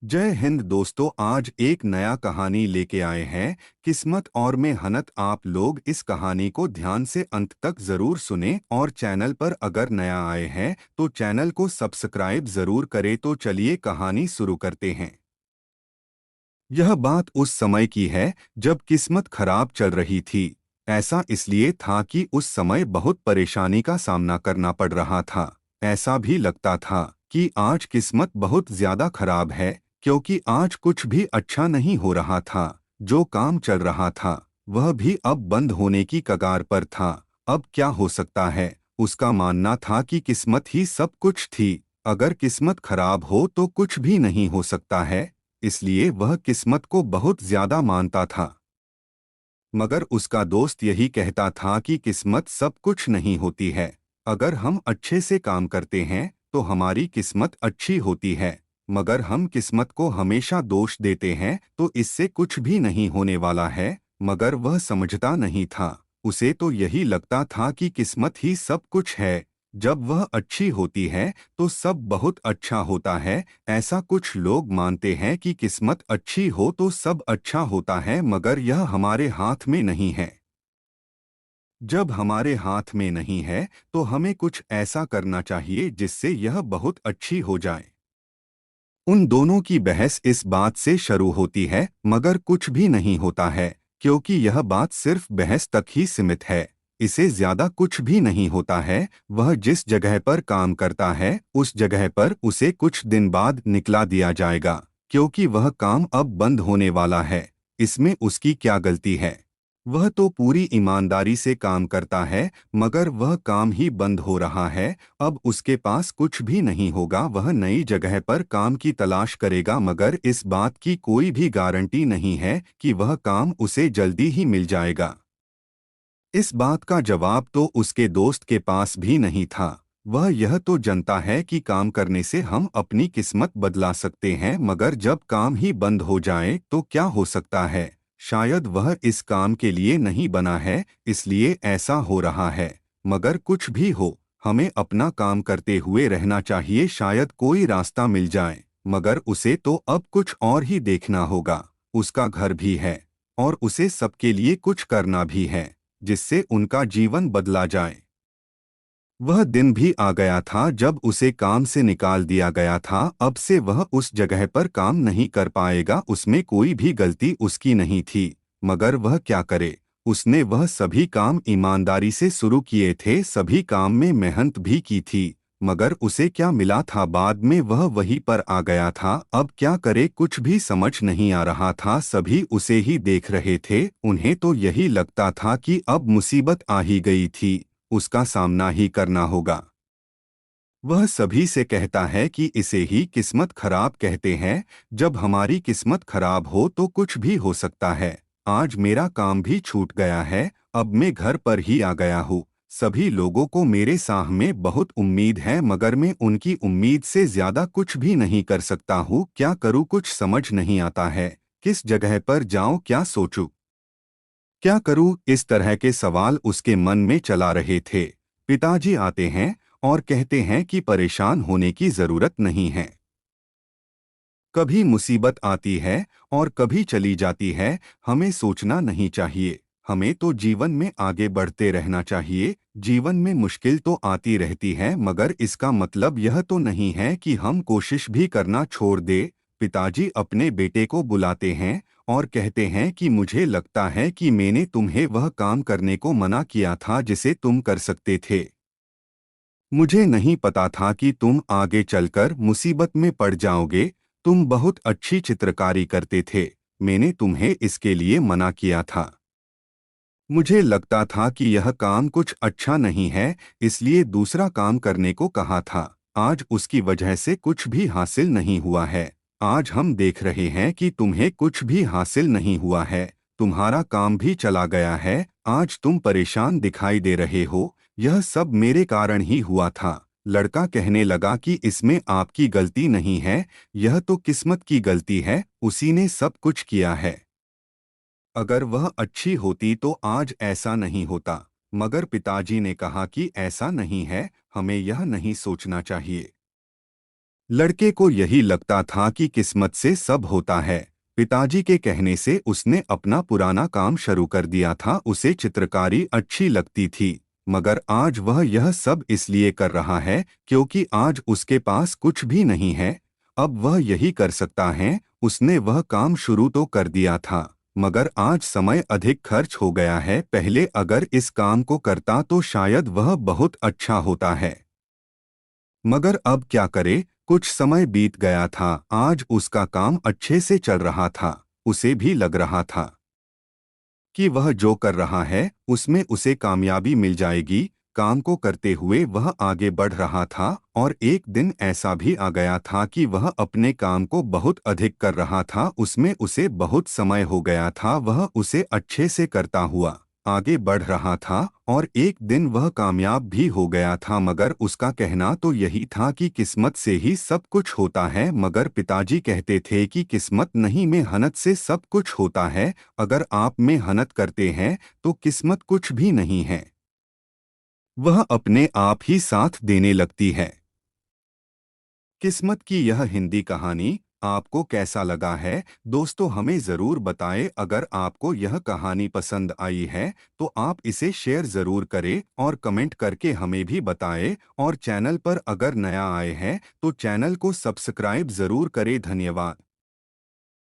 जय हिंद दोस्तों, आज एक नया कहानी लेके आए हैं। किस्मत और मेहनत। आप लोग इस कहानी को ध्यान से अंत तक जरूर सुने और चैनल पर अगर नया आए हैं तो चैनल को सब्सक्राइब जरूर करें। तो चलिए कहानी शुरू करते हैं। यह बात उस समय की है जब किस्मत खराब चल रही थी। ऐसा इसलिए था कि उस समय बहुत परेशानी का सामना करना पड़ रहा था। ऐसा भी लगता था कि आज किस्मत बहुत ज्यादा खराब है, क्योंकि आज कुछ भी अच्छा नहीं हो रहा था। जो काम चल रहा था वह भी अब बंद होने की कगार पर था। अब क्या हो सकता है? उसका मानना था कि किस्मत ही सब कुछ थी। अगर किस्मत खराब हो तो कुछ भी नहीं हो सकता है। इसलिए वह किस्मत को बहुत ज्यादा मानता था। मगर उसका दोस्त यही कहता था कि किस्मत सब कुछ नहीं होती है। अगर हम अच्छे से काम करते हैं तो हमारी किस्मत अच्छी होती है। मगर हम किस्मत को हमेशा दोष देते हैं तो इससे कुछ भी नहीं होने वाला है। मगर वह समझता नहीं था। उसे तो यही लगता था कि किस्मत ही सब कुछ है। जब वह अच्छी होती है तो सब बहुत अच्छा होता है। ऐसा कुछ लोग मानते हैं कि किस्मत अच्छी हो तो सब अच्छा होता है, मगर यह हमारे हाथ में नहीं है। जब हमारे हाथ में नहीं है तो हमें कुछ ऐसा करना चाहिए जिससे यह बहुत अच्छी हो जाए। उन दोनों की बहस इस बात से शुरू होती है, मगर कुछ भी नहीं होता है, क्योंकि यह बात सिर्फ बहस तक ही सीमित है। इसे ज्यादा कुछ भी नहीं होता है। वह जिस जगह पर काम करता है उस जगह पर उसे कुछ दिन बाद निकला दिया जाएगा, क्योंकि वह काम अब बंद होने वाला है। इसमें उसकी क्या गलती है? वह तो पूरी ईमानदारी से काम करता है, मगर वह काम ही बंद हो रहा है। अब उसके पास कुछ भी नहीं होगा। वह नई जगह पर काम की तलाश करेगा, मगर इस बात की कोई भी गारंटी नहीं है कि वह काम उसे जल्दी ही मिल जाएगा। इस बात का जवाब तो उसके दोस्त के पास भी नहीं था। वह यह तो जानता है कि काम करने से हम अपनी किस्मत बदला सकते हैं, मगर जब काम ही बंद हो जाए तो क्या हो सकता है? शायद वह इस काम के लिए नहीं बना है, इसलिए ऐसा हो रहा है। मगर कुछ भी हो, हमें अपना काम करते हुए रहना चाहिए। शायद कोई रास्ता मिल जाए। मगर उसे तो अब कुछ और ही देखना होगा। उसका घर भी है और उसे सबके लिए कुछ करना भी है, जिससे उनका जीवन बदला जाए। वह दिन भी आ गया था जब उसे काम से निकाल दिया गया था। अब से वह उस जगह पर काम नहीं कर पाएगा। उसमें कोई भी गलती उसकी नहीं थी, मगर वह क्या करे? उसने वह सभी काम ईमानदारी से शुरू किए थे, सभी काम में मेहनत भी की थी। मगर उसे क्या मिला था? बाद में वह वहीं पर आ गया था। अब क्या करे? कुछ भी समझ नहीं आ रहा था। सभी उसे ही देख रहे थे। उन्हें तो यही लगता था कि अब मुसीबत आ ही गई थी, उसका सामना ही करना होगा। वह सभी से कहता है कि इसे ही किस्मत खराब कहते हैं। जब हमारी किस्मत खराब हो तो कुछ भी हो सकता है। आज मेरा काम भी छूट गया है। अब मैं घर पर ही आ गया हूँ। सभी लोगों को मेरे साथ में बहुत उम्मीद है, मगर मैं उनकी उम्मीद से ज्यादा कुछ भी नहीं कर सकता हूँ। क्या करूँ? कुछ समझ नहीं आता है। किस जगह पर जाऊँ? क्या सोचूं? क्या करूं? इस तरह के सवाल उसके मन में चला रहे थे। पिताजी आते हैं और कहते हैं कि परेशान होने की जरूरत नहीं है। कभी मुसीबत आती है और कभी चली जाती है। हमें सोचना नहीं चाहिए। हमें तो जीवन में आगे बढ़ते रहना चाहिए। जीवन में मुश्किल तो आती रहती है, मगर इसका मतलब यह तो नहीं है कि हम कोशिश भी करना छोड़ दे। पिताजी अपने बेटे को बुलाते हैं और कहते हैं कि मुझे लगता है कि मैंने तुम्हें वह काम करने को मना किया था जिसे तुम कर सकते थे। मुझे नहीं पता था कि तुम आगे चलकर मुसीबत में पड़ जाओगे। तुम बहुत अच्छी चित्रकारी करते थे। मैंने तुम्हें इसके लिए मना किया था। मुझे लगता था कि यह काम कुछ अच्छा नहीं है, इसलिए दूसरा काम करने को कहा था। आज उसकी वजह से कुछ भी हासिल नहीं हुआ है। आज हम देख रहे हैं कि तुम्हें कुछ भी हासिल नहीं हुआ है। तुम्हारा काम भी चला गया है। आज तुम परेशान दिखाई दे रहे हो। यह सब मेरे कारण ही हुआ था। लड़का कहने लगा कि इसमें आपकी गलती नहीं है, यह तो किस्मत की गलती है। उसी ने सब कुछ किया है। अगर वह अच्छी होती तो आज ऐसा नहीं होता। मगर पिताजी ने कहा कि ऐसा नहीं है, हमें यह नहीं सोचना चाहिए। लड़के को यही लगता था कि किस्मत से सब होता है। पिताजी के कहने से उसने अपना पुराना काम शुरू कर दिया था। उसे चित्रकारी अच्छी लगती थी, मगर आज वह यह सब इसलिए कर रहा है क्योंकि आज उसके पास कुछ भी नहीं है। अब वह यही कर सकता है। उसने वह काम शुरू तो कर दिया था, मगर आज समय अधिक खर्च हो गया है। पहले अगर इस काम को करता तो शायद वह बहुत अच्छा होता है, मगर अब क्या करे। कुछ समय बीत गया था। आज उसका काम अच्छे से चल रहा था। उसे भी लग रहा था कि वह जो कर रहा है उसमें उसे कामयाबी मिल जाएगी। काम को करते हुए वह आगे बढ़ रहा था और एक दिन ऐसा भी आ गया था कि वह अपने काम को बहुत अधिक कर रहा था। उसमें उसे बहुत समय हो गया था। वह उसे अच्छे से करता हुआ आगे बढ़ रहा था और एक दिन वह कामयाब भी हो गया था। मगर उसका कहना तो यही था कि किस्मत से ही सब कुछ होता है, मगर पिताजी कहते थे कि किस्मत नहीं, मेहनत से सब कुछ होता है। अगर आप मेहनत करते हैं तो किस्मत कुछ भी नहीं है, वह अपने आप ही साथ देने लगती है। किस्मत की यह हिंदी कहानी आपको कैसा लगा है दोस्तों, हमें ज़रूर बताएं। अगर आपको यह कहानी पसंद आई है तो आप इसे शेयर ज़रूर करें और कमेंट करके हमें भी बताएं। और चैनल पर अगर नया आए हैं तो चैनल को सब्सक्राइब ज़रूर करें। धन्यवाद।